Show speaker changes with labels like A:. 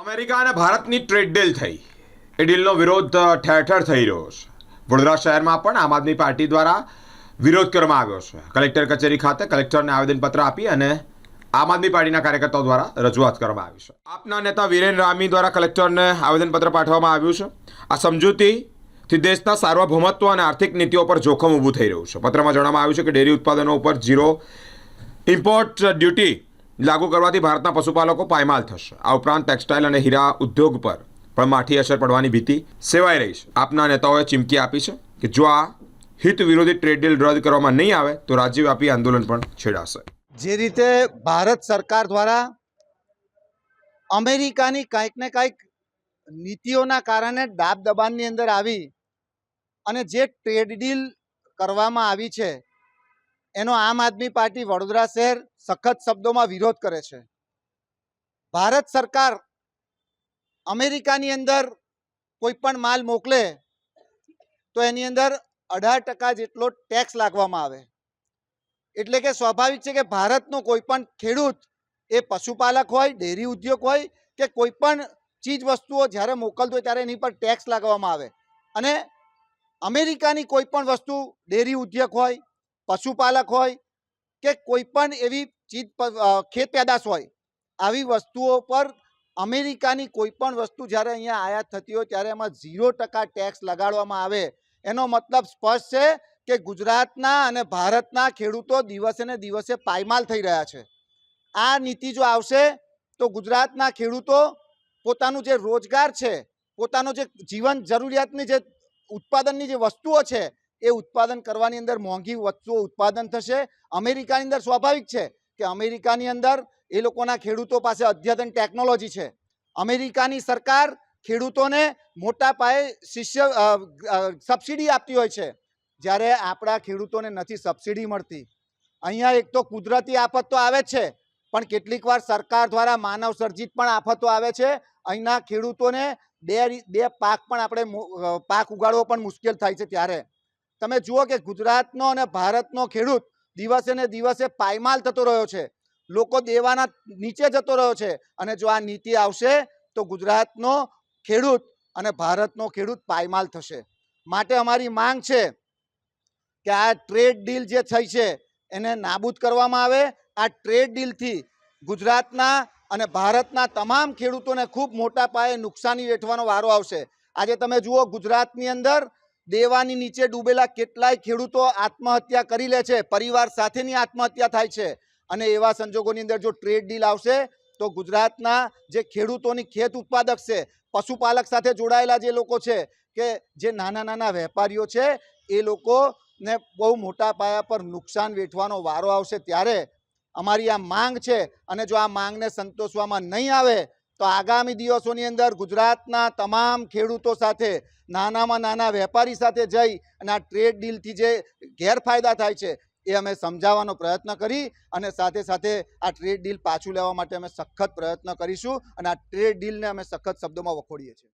A: America અને ભારતની trade deal થઈ એ ડીલનો વિરોધ ઠેર ઠેર થઈ રહ્યો છે. વડોદરા શહેરમાં પણ આમ આદમી પાર્ટી દ્વારા વિરોધ કરવામાં આવ્યો છે. કલેક્ટર કચેરી ખાતે કલેક્ટરને આવેદનપત્ર આપી અને આમ આદમી પાર્ટીના કાર્યકર્તાઓ દ્વારા રજૂઆત કરવામાં આવી છે. આપના નેતા વિરેન રામી દ્વારા કલેક્ટરને આવેદનપત્ર પાઠવવામાં આવ્યું છે. આ સમજૂતીથી દેશના સાર્વભૌમત્વ અને આર્થિક નીતિઓ પર જોખમ ઊભું થઈ રહ્યું છે. પત્રમાં જણાવવામાં આવ્યું છે કે ડેરી ઉત્પાદનો ઉપર ઝીરો ઇમ્પોર્ટ ડ્યુટી લાગુ કરવાથી ભારતના પશુપાલકો પાયમાલ થશે. આ ઉપરાંત ટેક્સટાઇલ અને હીરા ઉદ્યોગ પર પણ માઠી અસર પડવાની ભીતિ સેવાઈ રહી છે. આપના નેતાઓએ ચીમકી આપી છે કે જો આ હિત વિરોધી ટ્રેડ ડીલ રદ કરવામાં નહીં આવે તો રાજ્યવ્યાપી આંદોલન પણ છેડાશે.
B: જે રીતે ભારત સરકાર દ્વારા અમેરિકાની કંઈક ને કંઈક નીતિઓના કારણે દાબ દબાણની અંદર આવી અને જે ટ્રેડ ડીલ કરવામાં આવી છે એનો આમ આદમી પાર્ટી વડોદરા શહેર સખત શબ્દોમાં વિરોધ કરે છે. ભારત સરકાર અમેરિકાની અંદર કોઈ પણ માલ મોકલે તો એની અંદર 18% જેટલો ટેક્સ લાગવામાં આવે. એટલે કે સ્વાભાવિક છે કે ભારતનો કોઈ પણ ખેડૂત એ પશુપાલક હોય, ડેરી ઉદ્યોગ હોય કે કોઈ પણ ચીજ વસ્તુઓ જ્યારે મોકલતો હોય ત્યારે એની પર ટેક્સ લાગવામાં આવે. અને અમેરિકાની કોઈ પણ વસ્તુ ડેરી ઉદ્યોગ હોય, પશુપાલક હોય કે કોઈ પણ એવી ચીજ ખેત પેદાશ હોય, આવી વસ્તુઓ પર અમેરિકાની કોઈ પણ વસ્તુ જ્યારે અહીંયા આયાત થતી હોય ત્યારે એમાં 0% ટેક્સ લગાડવામાં આવે. એનો મતલબ સ્પષ્ટ છે કે ગુજરાતના અને ભારતના ખેડૂતો દિવસે ને દિવસે પાયમાલ થઈ રહ્યા છે. આ નીતિ જો આવશે તો ગુજરાતના ખેડૂતો પોતાનું જે રોજગાર છે, પોતાનો જે જીવન જરૂરિયાતની જે ઉત્પાદનની જે વસ્તુઓ છે એ ઉત્પાદન કરવાની અંદર મોંઘી વસ્તુઓ ઉત્પાદન થશે. અમેરિકાની અંદર સ્વાભાવિક છે કે અમેરિકાની અંદર એ લોકોના ખેડૂતો પાસે અદ્યતન ટેકનોલોજી છે. અમેરિકાની સરકાર ખેડૂતોને મોટા પાયે સબસિડી આપતી હોય છે, જ્યારે આપણા ખેડૂતોને નથી સબસિડી મળતી. અહીંયા એક તો કુદરતી આફતો આવે છે, પણ કેટલીક વાર સરકાર દ્વારા માનવ સર્જિત પણ આફતો આવે છે. અહીંના ખેડૂતોને બે પાક પણ આપણે પાક ઉગાડવો પણ મુશ્કેલ થાય છે. ત્યારે તમે જુઓ કે ગુજરાતનો અને ભારતનો ખેડૂત દિવસે ને દિવસે પાયમાલ થતો રહ્યો છે. લોકો દેવાના નીચે જતો રહ્યો છે. અને જો આ નીતિ આવશે તો ગુજરાતનો ખેડૂત અને ભારતનો ખેડૂત પાયમાલ થશે. માટે અમારી માંગ છે કે આ ટ્રેડ ડીલ જે થઈ છે એને નાબૂદ કરવામાં આવે. આ ટ્રેડ ડીલથી ગુજરાતના અને ભારતના તમામ ખેડૂતોને ખૂબ મોટા પાયે નુકસાની વેઠવાનો વારો આવશે. આજે તમે જુઓ ગુજરાતની અંદર દેવાની નીચે ડૂબેલા કેટલાય ખેડૂતો આત્મહત્યા કરી લે છે, પરિવાર સાથેની આત્મહત્યા થાય છે. અને એવા સંજોગોની અંદર જો ટ્રેડ ડીલ આવશે તો ગુજરાતના જે ખેડૂતોની ખેત ઉત્પાદક છે, પશુપાલક સાથે જોડાયેલા જે લોકો છે કે જે નાના નાના વેપારીઓ છે એ લોકોને બહુ મોટા પાયા પર નુકસાન વેઠવાનો વારો આવશે. ત્યારે અમારી આ માંગ છે અને જો આ માંગને સંતોષવામાં નહીં આવે તો આગામી દિવસોની અંદર ગુજરાતના તમામ ખેડૂતો સાથે, નાનામાં નાના વેપારી સાથે જઈ અને આ ટ્રેડ ડીલથી જે ગેરફાયદા થાય છે એ અમે સમજાવવાનો પ્રયત્ન કરી અને સાથે સાથે આ ટ્રેડ ડીલ પાછું લેવા માટે અમે સખત પ્રયત્ન કરીશું અને આ ટ્રેડ ડીલને અમે સખત શબ્દોમાં વખોડીએ છીએ.